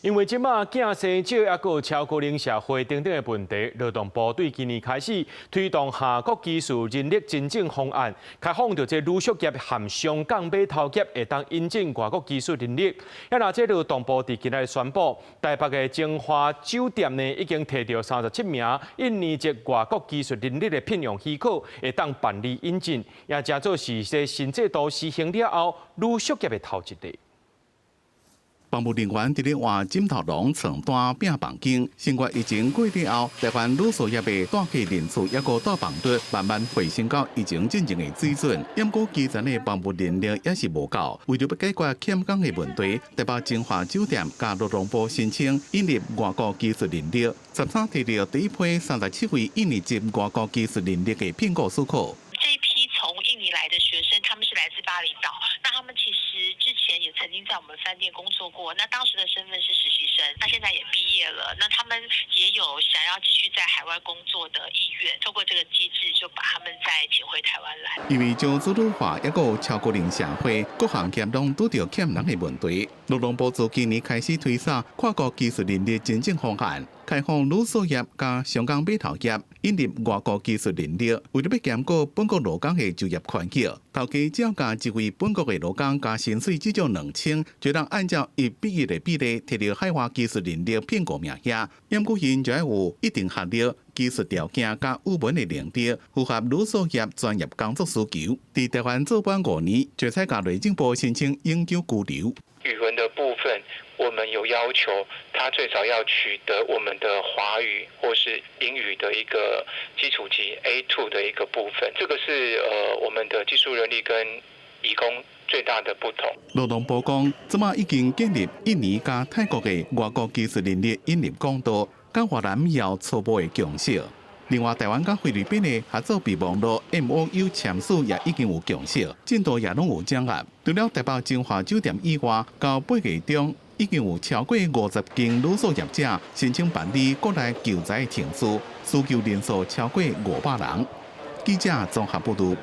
因為即馬囝生少，還有超高齡社會等等的問題，勞動部對今年開始推動下國技術人力認證方案，開放着這旅宿業和上港碼頭業會當引進外國技術人力。也那這勞動部佇今日宣布，台北的精華酒店呢已經摕到37名印尼籍外國技術人力的聘用許可，會當辦理引進，也正做是這新制度施行了後，旅宿業的頭一例。防務人員佇咧換枕頭籠、床單、拼房間，新冠疫情過了後，台灣旅宿業的帶客人次抑個帶房率慢慢回升到疫情之前的水準。不過，基層的防務人力也是無夠，為了要解決欠工的問題，台北精華酒店甲勞動部申請引入外國技術人力，13提到第一批37位印尼籍外國技術人力的聘僱許可。這一批從印尼來的學生，他們是來自巴厘島，那他們其實之前也曾經在我們飯店工作過，那當時的身份是實習生，那現在也畢業了，那他們也有想要繼續在海外工作的意願，透過這個機制就把他們再請回台灣來。因為將資本化，抑個超高齡社會，各行業攏拄着欠人的問題，勞動部自今年開始推出跨國技術人力認證方案。開放旅宿業加上港碼頭業引入外國技術人力，為了要兼顧本國勞工的就業環境，頭家只要加一位本國的勞工加薪水至少2000，就能按照伊畢業的比例摕到海外技術人力聘僱名額。驗過因就要有一定學歷、技術條件加語文的能力，符合旅宿業專業工作需求。在台灣做滿5年，就採甲內政部申請永久居留。語文的部分，我們有要求，他最少要取得我們的華語或是英語的一個基礎級 A2 的一個部分，這個是我們的技術人力跟移工最大的不同。勞動部講，即馬已經建立印尼加泰國的外國技術人力引入管道，甲越南要初步的共識。另外，台灣甲菲律賓的合作備忘錄 MOU 簽署也已經有共識，進度也攏有掌握。除了台北精華酒店以外，到8月中已經有超過50間旅宿業者申請辦理國內求職的程序，需求人數超過500人。記者綜合報道。